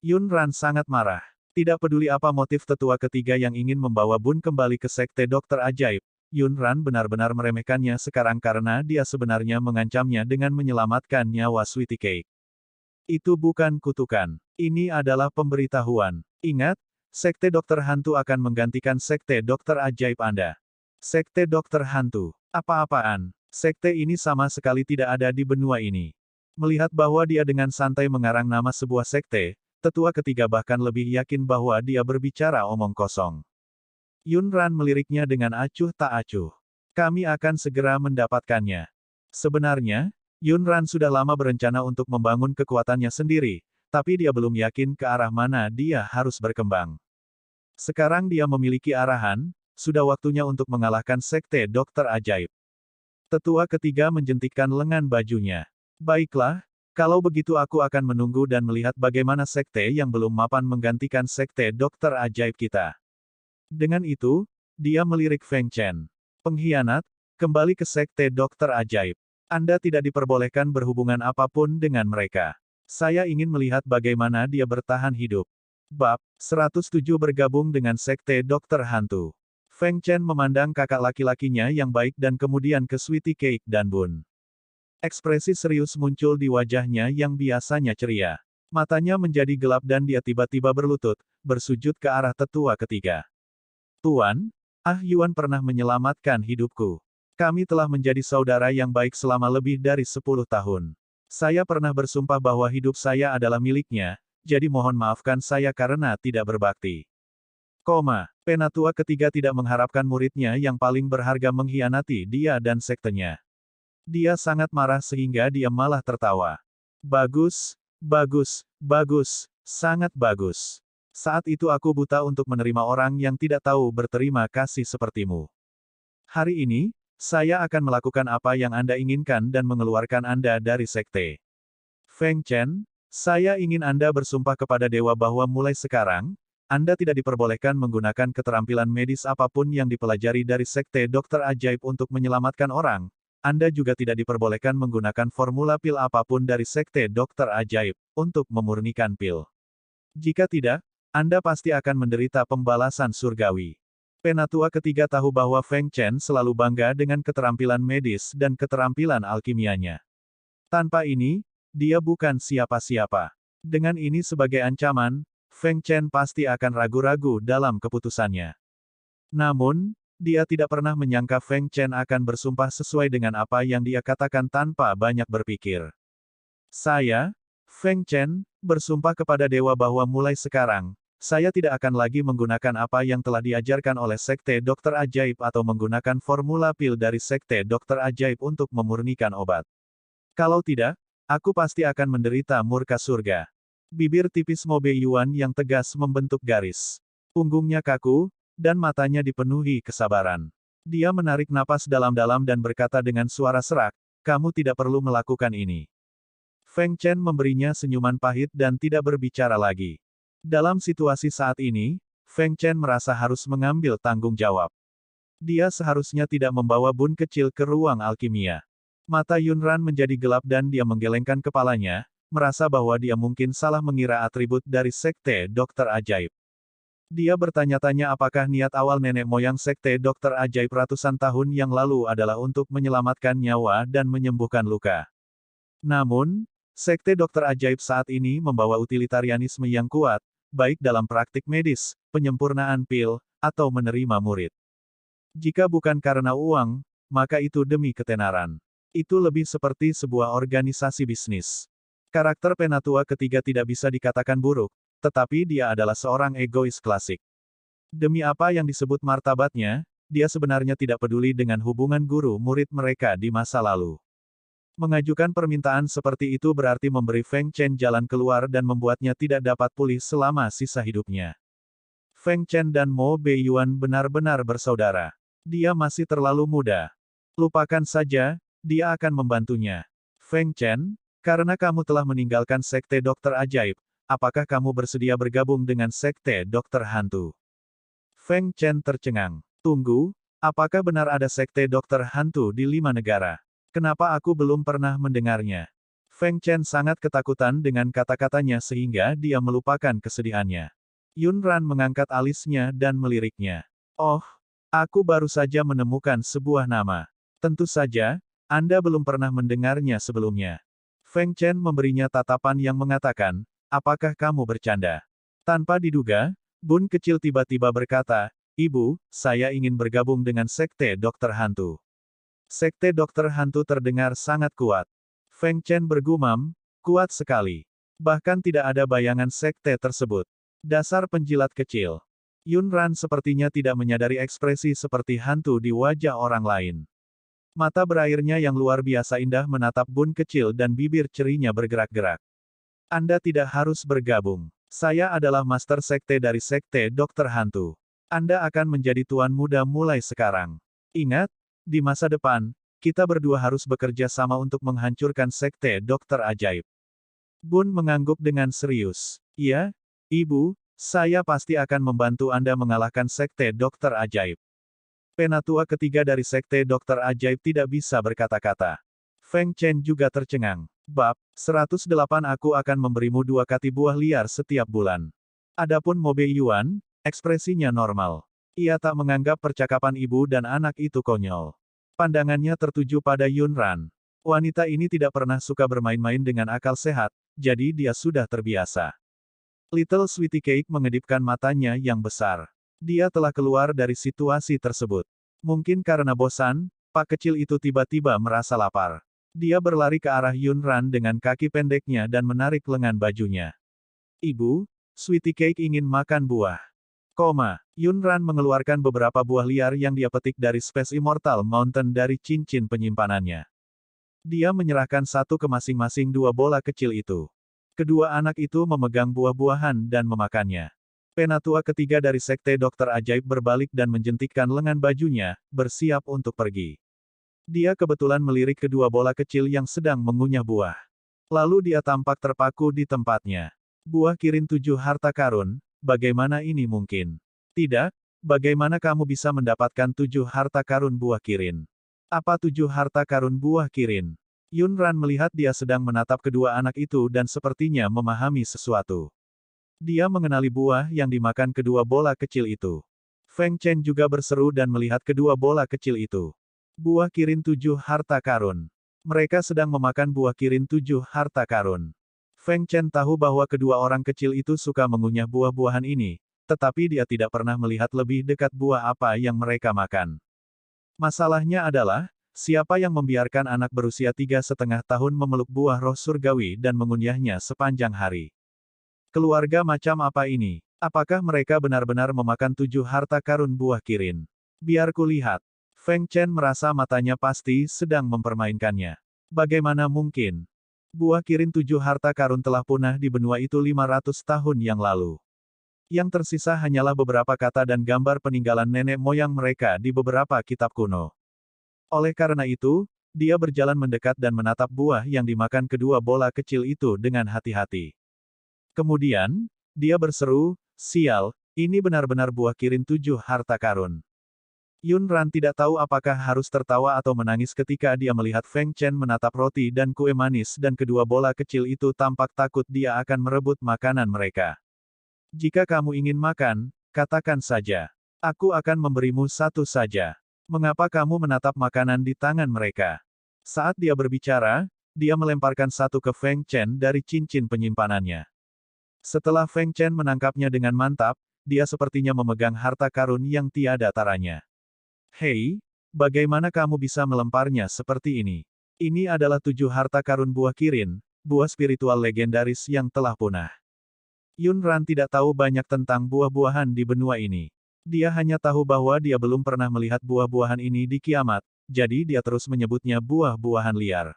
Yun Ran sangat marah. Tidak peduli apa motif tetua ketiga yang ingin membawa Bun kembali ke sekte dokter ajaib, Yun Ran benar-benar meremehkannya sekarang karena dia sebenarnya mengancamnya dengan menyelamatkan nyawa Sweetie Cake. Itu bukan kutukan. Ini adalah pemberitahuan. Ingat, sekte dokter hantu akan menggantikan sekte dokter ajaib Anda. Sekte dokter hantu. Apa-apaan? Sekte ini sama sekali tidak ada di benua ini. Melihat bahwa dia dengan santai mengarang nama sebuah sekte, tetua ketiga bahkan lebih yakin bahwa dia berbicara omong kosong. Yun Ran meliriknya dengan acuh tak acuh. Kami akan segera mendapatkannya. Sebenarnya, Yun Ran sudah lama berencana untuk membangun kekuatannya sendiri, tapi dia belum yakin ke arah mana dia harus berkembang. Sekarang dia memiliki arahan, sudah waktunya untuk mengalahkan sekte dokter ajaib. Tetua ketiga menjentikkan lengan bajunya. Baiklah, kalau begitu aku akan menunggu dan melihat bagaimana sekte yang belum mapan menggantikan sekte dokter ajaib kita. Dengan itu, dia melirik Feng Chen. Pengkhianat, kembali ke sekte dokter ajaib. Anda tidak diperbolehkan berhubungan apapun dengan mereka. Saya ingin melihat bagaimana dia bertahan hidup. Bab 107 bergabung dengan sekte dokter hantu. Feng Chen memandang kakak laki-lakinya yang baik dan kemudian ke Sweetie Cake dan Bun. Ekspresi serius muncul di wajahnya yang biasanya ceria. Matanya menjadi gelap dan dia tiba-tiba berlutut, bersujud ke arah tetua ketiga. Tuan, Yuan pernah menyelamatkan hidupku. Kami telah menjadi saudara yang baik selama lebih dari 10 tahun. Saya pernah bersumpah bahwa hidup saya adalah miliknya, jadi mohon maafkan saya karena tidak berbakti. Penatua ketiga tidak mengharapkan muridnya yang paling berharga mengkhianati dia dan sektenya. Dia sangat marah sehingga dia malah tertawa. Bagus, bagus, bagus, sangat bagus. Saat itu aku buta untuk menerima orang yang tidak tahu berterima kasih sepertimu. Hari ini, saya akan melakukan apa yang Anda inginkan dan mengeluarkan Anda dari sekte. Feng Chen, saya ingin Anda bersumpah kepada dewa bahwa mulai sekarang, Anda tidak diperbolehkan menggunakan keterampilan medis apapun yang dipelajari dari sekte dokter ajaib untuk menyelamatkan orang. Anda juga tidak diperbolehkan menggunakan formula pil apapun dari sekte dokter ajaib, untuk memurnikan pil. Jika tidak, Anda pasti akan menderita pembalasan surgawi. Penatua ketiga tahu bahwa Feng Chen selalu bangga dengan keterampilan medis dan keterampilan alkimianya. Tanpa ini, dia bukan siapa-siapa. Dengan ini sebagai ancaman, Feng Chen pasti akan ragu-ragu dalam keputusannya. Namun, dia tidak pernah menyangka Feng Chen akan bersumpah sesuai dengan apa yang dia katakan tanpa banyak berpikir. Saya, Feng Chen, bersumpah kepada dewa bahwa mulai sekarang, saya tidak akan lagi menggunakan apa yang telah diajarkan oleh sekte dokter ajaib atau menggunakan formula pil dari sekte dokter ajaib untuk memurnikan obat. Kalau tidak, aku pasti akan menderita murka surga. Bibir tipis Mo Bei Yuan yang tegas membentuk garis. Punggungnya kaku, dan matanya dipenuhi kesabaran. Dia menarik napas dalam-dalam dan berkata dengan suara serak, kamu tidak perlu melakukan ini. Feng Chen memberinya senyuman pahit dan tidak berbicara lagi. Dalam situasi saat ini, Feng Chen merasa harus mengambil tanggung jawab. Dia seharusnya tidak membawa Bun kecil ke ruang alkimia. Mata Yun Ran menjadi gelap dan dia menggelengkan kepalanya, merasa bahwa dia mungkin salah mengira atribut dari sekte dokter ajaib. Dia bertanya-tanya apakah niat awal nenek moyang sekte dokter ajaib ratusan tahun yang lalu adalah untuk menyelamatkan nyawa dan menyembuhkan luka. Namun, sekte dokter ajaib saat ini membawa utilitarianisme yang kuat, baik dalam praktik medis, penyempurnaan pil, atau menerima murid. Jika bukan karena uang, maka itu demi ketenaran. Itu lebih seperti sebuah organisasi bisnis. Karakter Penatua ketiga tidak bisa dikatakan buruk, tetapi dia adalah seorang egois klasik. Demi apa yang disebut martabatnya, dia sebenarnya tidak peduli dengan hubungan guru-murid mereka di masa lalu. Mengajukan permintaan seperti itu berarti memberi Feng Chen jalan keluar dan membuatnya tidak dapat pulih selama sisa hidupnya. Feng Chen dan Mo Beiyuan benar-benar bersaudara. Dia masih terlalu muda. Lupakan saja, dia akan membantunya. Feng Chen, karena kamu telah meninggalkan Sekte Dokter Ajaib, apakah kamu bersedia bergabung dengan Sekte Dokter Hantu? Feng Chen tercengang. Tunggu, apakah benar ada Sekte Dokter Hantu di 5 negara? Kenapa aku belum pernah mendengarnya? Feng Chen sangat ketakutan dengan kata-katanya sehingga dia melupakan kesedihannya. Yun Ran mengangkat alisnya dan meliriknya. Oh, aku baru saja menemukan sebuah nama. Tentu saja, Anda belum pernah mendengarnya sebelumnya. Feng Chen memberinya tatapan yang mengatakan, apakah kamu bercanda? Tanpa diduga, Bun kecil tiba-tiba berkata, Ibu, saya ingin bergabung dengan Sekte Dokter Hantu. Sekte Dokter Hantu terdengar sangat kuat. Feng Chen bergumam, kuat sekali. Bahkan tidak ada bayangan sekte tersebut. Dasar penjilat kecil. Yun Ran sepertinya tidak menyadari ekspresi seperti hantu di wajah orang lain. Mata berairnya yang luar biasa indah menatap Bun kecil dan bibir cerinya bergerak-gerak. Anda tidak harus bergabung. Saya adalah master sekte dari Sekte Dokter Hantu. Anda akan menjadi tuan muda mulai sekarang. Ingat, di masa depan, kita berdua harus bekerja sama untuk menghancurkan Sekte Dokter Ajaib. Bun mengangguk dengan serius. Iya, Ibu, saya pasti akan membantu Anda mengalahkan Sekte Dokter Ajaib. Penatua ketiga dari Sekte Dokter Ajaib tidak bisa berkata-kata. Feng Chen juga tercengang. Bab 108 aku akan memberimu 2 kati buah liar setiap bulan. Adapun Mo Beiyuan, ekspresinya normal. Ia tak menganggap percakapan ibu dan anak itu konyol. Pandangannya tertuju pada Yun Ran. Wanita ini tidak pernah suka bermain-main dengan akal sehat, jadi dia sudah terbiasa. Little Sweetie Cake mengedipkan matanya yang besar. Dia telah keluar dari situasi tersebut. Mungkin karena bosan, Pak kecil itu tiba-tiba merasa lapar. Dia berlari ke arah Yun Ran dengan kaki pendeknya dan menarik lengan bajunya. Ibu, Sweetie Cake ingin makan buah. Yun Ran mengeluarkan beberapa buah liar yang dia petik dari Space Immortal Mountain dari cincin penyimpanannya. Dia menyerahkan satu ke masing-masing 2 bola kecil itu. Kedua anak itu memegang buah-buahan dan memakannya. Penatua ketiga dari Sekte Dokter Ajaib berbalik dan menjentikkan lengan bajunya, bersiap untuk pergi. Dia kebetulan melirik kedua bola kecil yang sedang mengunyah buah. Lalu dia tampak terpaku di tempatnya. Buah Kirin 7 harta karun, bagaimana ini mungkin? Tidak, bagaimana kamu bisa mendapatkan 7 harta karun buah Kirin? Apa 7 harta karun buah Kirin? Yun Ran melihat dia sedang menatap kedua anak itu dan sepertinya memahami sesuatu. Dia mengenali buah yang dimakan kedua bola kecil itu. Feng Chen juga berseru dan melihat kedua bola kecil itu. Buah Kirin 7 harta karun. Mereka sedang memakan buah Kirin 7 harta karun. Feng Chen tahu bahwa kedua orang kecil itu suka mengunyah buah-buahan ini, tetapi dia tidak pernah melihat lebih dekat buah apa yang mereka makan. Masalahnya adalah, siapa yang membiarkan anak berusia 3,5 tahun memeluk buah roh surgawi dan mengunyahnya sepanjang hari? Keluarga macam apa ini? Apakah mereka benar-benar memakan 7 harta karun buah Kirin? Biar kulihat. Feng Chen merasa matanya pasti sedang mempermainkannya. Bagaimana mungkin? Buah Kirin 7 harta karun telah punah di benua itu 500 tahun yang lalu. Yang tersisa hanyalah beberapa kata dan gambar peninggalan nenek moyang mereka di beberapa kitab kuno. Oleh karena itu, dia berjalan mendekat dan menatap buah yang dimakan kedua bola kecil itu dengan hati-hati. Kemudian, dia berseru, sial, ini benar-benar buah Kirin 7 harta karun. Yun Ran tidak tahu apakah harus tertawa atau menangis ketika dia melihat Feng Chen menatap roti dan kue manis dan kedua bola kecil itu tampak takut dia akan merebut makanan mereka. Jika kamu ingin makan, katakan saja. Aku akan memberimu satu saja. Mengapa kamu menatap makanan di tangan mereka? Saat dia berbicara, dia melemparkan satu ke Feng Chen dari cincin penyimpanannya. Setelah Feng Chen menangkapnya dengan mantap, dia sepertinya memegang harta karun yang tiada taranya. Hei, bagaimana kamu bisa melemparnya seperti ini? Ini adalah 7 harta karun buah Kirin, buah spiritual legendaris yang telah punah. Yunran tidak tahu banyak tentang buah-buahan di benua ini. Dia hanya tahu bahwa dia belum pernah melihat buah-buahan ini di kiamat, jadi dia terus menyebutnya buah-buahan liar.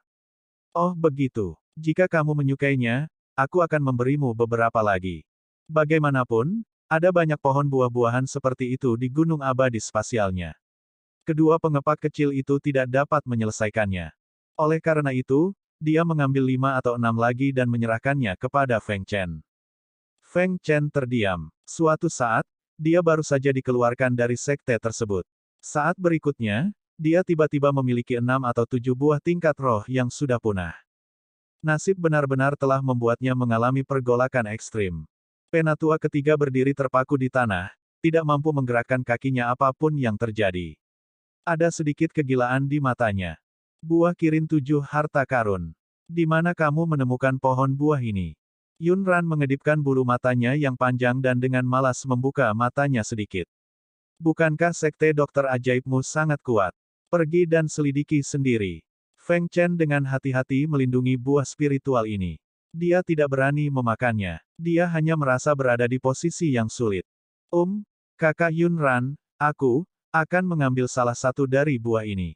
Oh begitu. Jika kamu menyukainya, aku akan memberimu beberapa lagi. Bagaimanapun, ada banyak pohon buah-buahan seperti itu di gunung abadi spasialnya. Kedua pengepak kecil itu tidak dapat menyelesaikannya. Oleh karena itu, dia mengambil 5 atau 6 lagi dan menyerahkannya kepada Feng Chen. Feng Chen terdiam. Suatu saat, dia baru saja dikeluarkan dari sekte tersebut. Saat berikutnya, dia tiba-tiba memiliki 6 atau 7 buah tingkat roh yang sudah punah. Nasib benar-benar telah membuatnya mengalami pergolakan ekstrim. Penatua ketiga berdiri terpaku di tanah, tidak mampu menggerakkan kakinya apapun yang terjadi. Ada sedikit kegilaan di matanya. Buah Kirin 7 harta karun. Di mana kamu menemukan pohon buah ini? Yunran mengedipkan bulu matanya yang panjang dan dengan malas membuka matanya sedikit. Bukankah sekte dokter ajaibmu sangat kuat? Pergi dan selidiki sendiri. Feng Chen dengan hati-hati melindungi buah spiritual ini. Dia tidak berani memakannya. Dia hanya merasa berada di posisi yang sulit. Kakak Yunran, aku akan mengambil salah satu dari buah ini.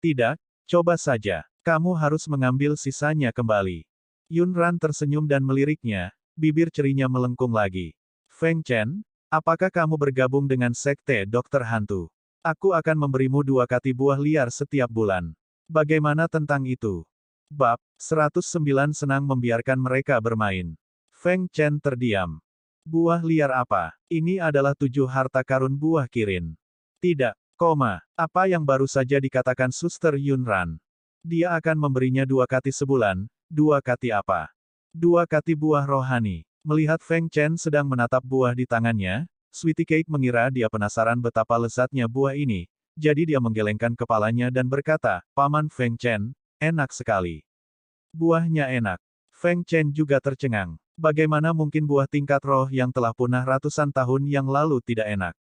Tidak, coba saja. Kamu harus mengambil sisanya kembali. Yunran tersenyum dan meliriknya, bibir cerinya melengkung lagi. Feng Chen, apakah kamu bergabung dengan sekte dokter hantu? Aku akan memberimu 2 kati buah liar setiap bulan. Bagaimana tentang itu? Bab 109 senang membiarkan mereka bermain. Feng Chen terdiam. Buah liar apa? Ini adalah 7 harta karun buah Kirin. Tidak, apa yang baru saja dikatakan Suster Yunran? Dia akan memberinya 2 kati sebulan. 2 kati apa? 2 kati buah rohani. Melihat Feng Chen sedang menatap buah di tangannya, Sweetie Cake mengira dia penasaran betapa lezatnya buah ini, jadi dia menggelengkan kepalanya dan berkata, Paman Feng Chen, enak sekali. Buahnya enak. Feng Chen juga tercengang. Bagaimana mungkin buah tingkat roh yang telah punah ratusan tahun yang lalu tidak enak?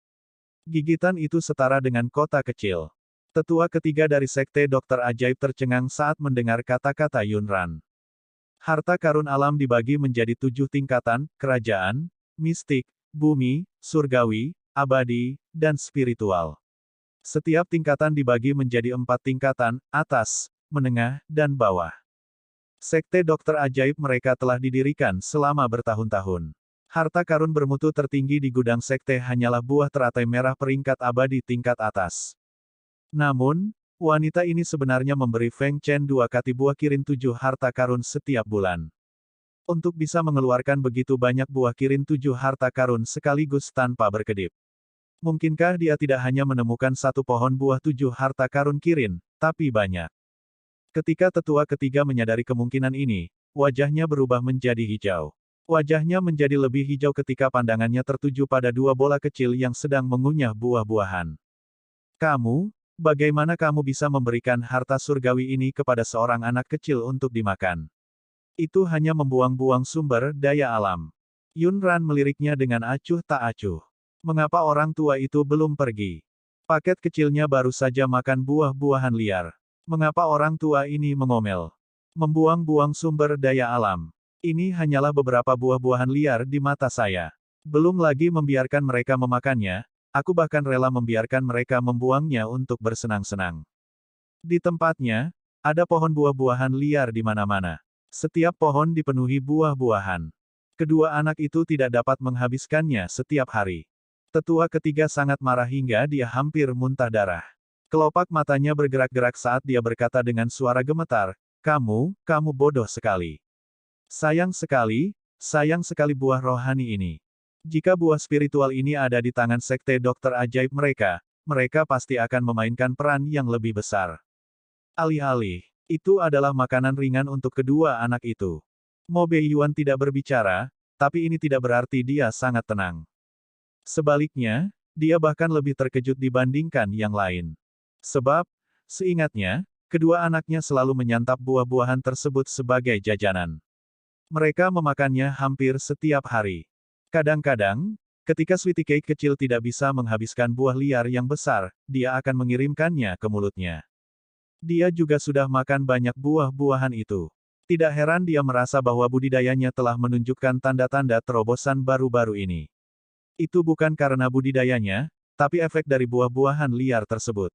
Gigitan itu setara dengan kota kecil. Tetua ketiga dari sekte dokter ajaib tercengang saat mendengar kata-kata Yunran. Harta karun alam dibagi menjadi 7 tingkatan, kerajaan, mistik, bumi, surgawi, abadi, dan spiritual. Setiap tingkatan dibagi menjadi 4 tingkatan, atas, menengah, dan bawah. Sekte dokter ajaib mereka telah didirikan selama bertahun-tahun. Harta karun bermutu tertinggi di gudang sekte hanyalah buah teratai merah peringkat abadi tingkat atas. Namun, wanita ini sebenarnya memberi Feng Chen 2 kati buah Kirin 7 harta karun setiap bulan. Untuk bisa mengeluarkan begitu banyak buah Kirin 7 harta karun sekaligus tanpa berkedip. Mungkinkah dia tidak hanya menemukan satu pohon buah 7 harta karun Kirin, tapi banyak? Ketika tetua ketiga menyadari kemungkinan ini, wajahnya berubah menjadi hijau. Wajahnya menjadi lebih hijau ketika pandangannya tertuju pada 2 bola kecil yang sedang mengunyah buah-buahan. Bagaimana kamu bisa memberikan harta surgawi ini kepada seorang anak kecil untuk dimakan? Itu hanya membuang-buang sumber daya alam. Yunran meliriknya dengan acuh tak acuh. Mengapa orang tua itu belum pergi? Paket kecilnya baru saja makan buah-buahan liar. Mengapa orang tua ini mengomel? Membuang-buang sumber daya alam. Ini hanyalah beberapa buah-buahan liar di mata saya. Belum lagi membiarkan mereka memakannya. Aku bahkan rela membiarkan mereka membuangnya untuk bersenang-senang. Di tempatnya, ada pohon buah-buahan liar di mana-mana. Setiap pohon dipenuhi buah-buahan. Kedua anak itu tidak dapat menghabiskannya setiap hari. Tetua ketiga sangat marah hingga dia hampir muntah darah. Kelopak matanya bergerak-gerak saat dia berkata dengan suara gemetar, kamu bodoh sekali. Sayang sekali buah rohani ini. Jika buah spiritual ini ada di tangan sekte dokter ajaib mereka, mereka pasti akan memainkan peran yang lebih besar. Alih-alih, itu adalah makanan ringan untuk kedua anak itu. Mo Beiyuan tidak berbicara, tapi ini tidak berarti dia sangat tenang. Sebaliknya, dia bahkan lebih terkejut dibandingkan yang lain. Sebab, seingatnya, kedua anaknya selalu menyantap buah-buahan tersebut sebagai jajanan. Mereka memakannya hampir setiap hari. Kadang-kadang, Ketika Sweetie Cake kecil tidak bisa menghabiskan buah liar yang besar, dia akan mengirimkannya ke mulutnya. Dia juga sudah makan banyak buah-buahan itu. Tidak heran dia merasa bahwa budidayanya telah menunjukkan tanda-tanda terobosan baru-baru ini. Itu bukan karena budidayanya, tapi efek dari buah-buahan liar tersebut.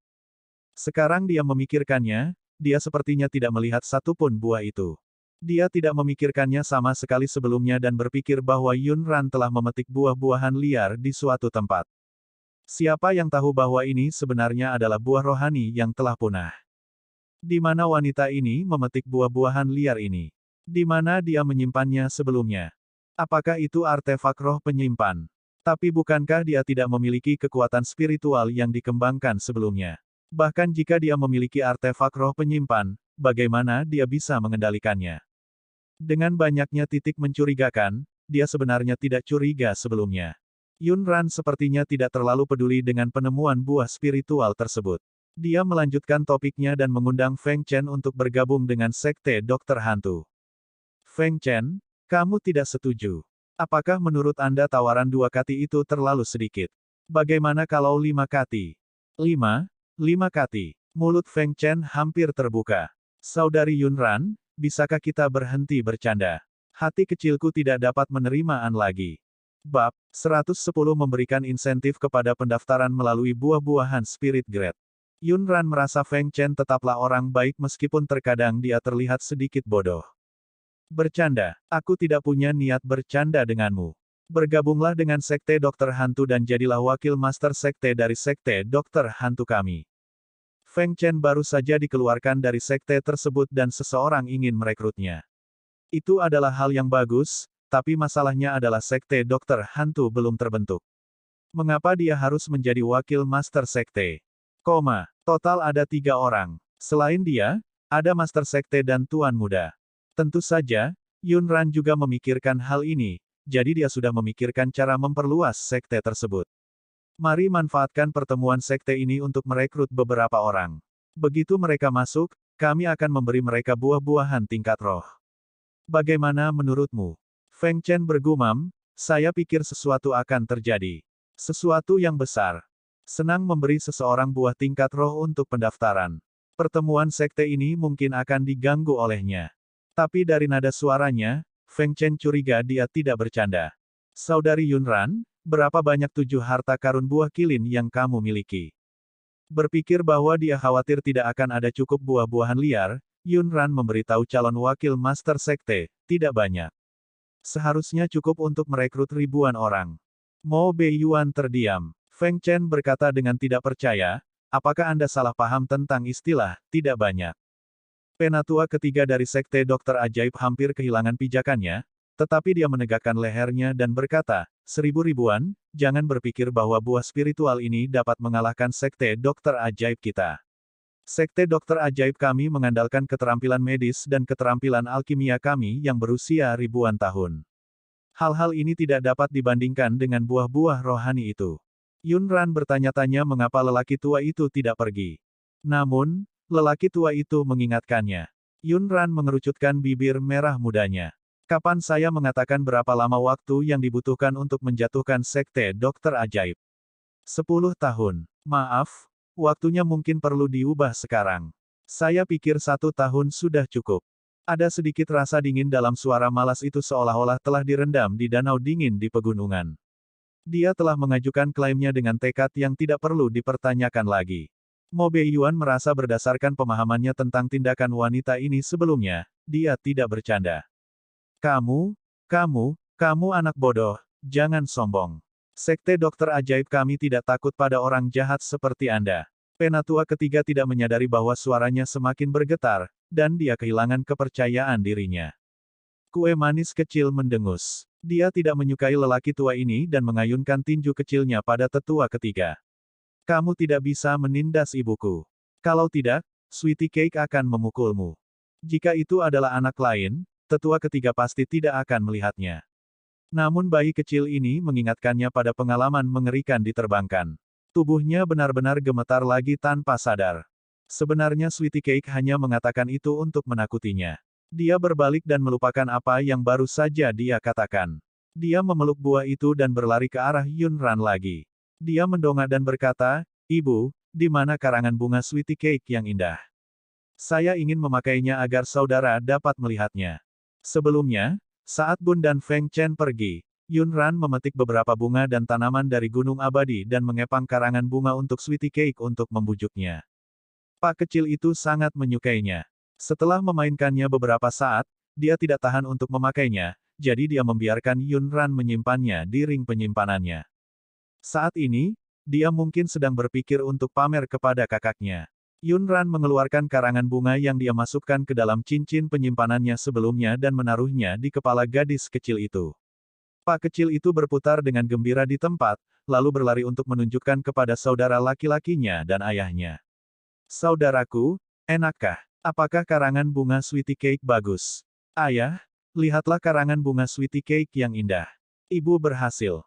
Sekarang dia memikirkannya, dia sepertinya tidak melihat satupun buah itu. Dia tidak memikirkannya sama sekali sebelumnya dan berpikir bahwa Yunran telah memetik buah-buahan liar di suatu tempat. Siapa yang tahu bahwa ini sebenarnya adalah buah rohani yang telah punah? Di mana wanita ini memetik buah-buahan liar ini? Di mana dia menyimpannya sebelumnya? Apakah itu artefak roh penyimpan? Tapi bukankah dia tidak memiliki kekuatan spiritual yang dikembangkan sebelumnya? Bahkan jika dia memiliki artefak roh penyimpan, bagaimana dia bisa mengendalikannya? Dengan banyaknya titik mencurigakan, dia sebenarnya tidak curiga sebelumnya. Yunran sepertinya tidak terlalu peduli dengan penemuan buah spiritual tersebut. Dia melanjutkan topiknya dan mengundang Feng Chen untuk bergabung dengan Sekte Dokter Hantu. Feng Chen, kamu tidak setuju. Apakah menurut Anda tawaran 2 kati itu terlalu sedikit? Bagaimana kalau 5 kati? 5 kati. Mulut Feng Chen hampir terbuka. Saudari Yunran, bisakah kita berhenti bercanda? Hati kecilku tidak dapat menerimaan lagi. Bab 110 memberikan insentif kepada pendaftaran melalui buah-buahan Spirit Grade. Yunran merasa Feng Chen tetaplah orang baik meskipun terkadang dia terlihat sedikit bodoh. Bercanda, aku tidak punya niat bercanda denganmu. Bergabunglah dengan Sekte Dokter Hantu dan jadilah wakil master sekte dari Sekte Dokter Hantu kami. Feng Chen baru saja dikeluarkan dari sekte tersebut dan seseorang ingin merekrutnya. Itu adalah hal yang bagus, tapi masalahnya adalah Sekte Dokter Hantu belum terbentuk. Mengapa dia harus menjadi wakil master sekte? Total ada 3 orang. Selain dia, ada master sekte dan tuan muda. Tentu saja, Yunran juga memikirkan hal ini, jadi dia sudah memikirkan cara memperluas sekte tersebut. Mari manfaatkan pertemuan sekte ini untuk merekrut beberapa orang. Begitu mereka masuk, kami akan memberi mereka buah-buahan tingkat roh. Bagaimana menurutmu? Feng Chen bergumam, saya pikir sesuatu akan terjadi. Sesuatu yang besar. Senang memberi seseorang buah tingkat roh untuk pendaftaran. Pertemuan sekte ini mungkin akan diganggu olehnya. Tapi dari nada suaranya, Feng Chen curiga dia tidak bercanda. Saudari Yunran, berapa banyak 7 harta karun buah kilin yang kamu miliki? Berpikir bahwa dia khawatir tidak akan ada cukup buah-buahan liar, Yunran memberitahu calon wakil master sekte, tidak banyak. Seharusnya cukup untuk merekrut ribuan orang. Mo Beiyuan terdiam. Feng Chen berkata dengan tidak percaya, apakah Anda salah paham tentang istilah, tidak banyak? Penatua ketiga dari Sekte Dokter Ajaib hampir kehilangan pijakannya, tetapi dia menegakkan lehernya dan berkata, 1000 ribuan, jangan berpikir bahwa buah spiritual ini dapat mengalahkan Sekte Dokter Ajaib kita. Sekte Dokter Ajaib kami mengandalkan keterampilan medis dan keterampilan alkimia kami yang berusia ribuan tahun. Hal-hal ini tidak dapat dibandingkan dengan buah-buah rohani itu. Yunran bertanya-tanya mengapa lelaki tua itu tidak pergi. Namun, lelaki tua itu mengingatkannya. Yunran mengerucutkan bibir merah mudanya. Kapan saya mengatakan berapa lama waktu yang dibutuhkan untuk menjatuhkan Sekte Dokter Ajaib? 10 tahun. Maaf, waktunya mungkin perlu diubah sekarang. Saya pikir 1 tahun sudah cukup. Ada sedikit rasa dingin dalam suara malas itu seolah-olah telah direndam di danau dingin di pegunungan. Dia telah mengajukan klaimnya dengan tekad yang tidak perlu dipertanyakan lagi. Mo Beiyuan merasa berdasarkan pemahamannya tentang tindakan wanita ini sebelumnya, dia tidak bercanda. Kamu anak bodoh, jangan sombong. Sekte Dokter Ajaib kami tidak takut pada orang jahat seperti Anda. Penatua ketiga tidak menyadari bahwa suaranya semakin bergetar, dan dia kehilangan kepercayaan dirinya. Kue manis kecil mendengus. Dia tidak menyukai lelaki tua ini dan mengayunkan tinju kecilnya pada tetua ketiga. Kamu tidak bisa menindas ibuku. Kalau tidak, Sweetie Cake akan memukulmu. Jika itu adalah anak lain, tetua ketiga pasti tidak akan melihatnya. Namun bayi kecil ini mengingatkannya pada pengalaman mengerikan diterbangkan. Tubuhnya benar-benar gemetar lagi tanpa sadar. Sebenarnya Sweetie Cake hanya mengatakan itu untuk menakutinya. Dia berbalik dan melupakan apa yang baru saja dia katakan. Dia memeluk buah itu dan berlari ke arah Yunran lagi. Dia mendongak dan berkata, "Ibu, di mana karangan bunga sweetie cake yang indah? Saya ingin memakainya agar saudara dapat melihatnya." Sebelumnya, saat Bun dan Feng Chen pergi, Yunran memetik beberapa bunga dan tanaman dari Gunung Abadi dan mengepang karangan bunga untuk sweetie cake untuk membujuknya. Pak kecil itu sangat menyukainya. Setelah memainkannya beberapa saat, dia tidak tahan untuk memakainya, jadi dia membiarkan Yunran menyimpannya di ring penyimpanannya. Saat ini, dia mungkin sedang berpikir untuk pamer kepada kakaknya. Yunran mengeluarkan karangan bunga yang dia masukkan ke dalam cincin penyimpanannya sebelumnya dan menaruhnya di kepala gadis kecil itu. Pak kecil itu berputar dengan gembira di tempat, lalu berlari untuk menunjukkan kepada saudara laki-lakinya dan ayahnya. "Saudaraku, enakkah? Apakah karangan bunga sweetie cake bagus? Ayah, lihatlah karangan bunga sweetie cake yang indah. Ibu berhasil."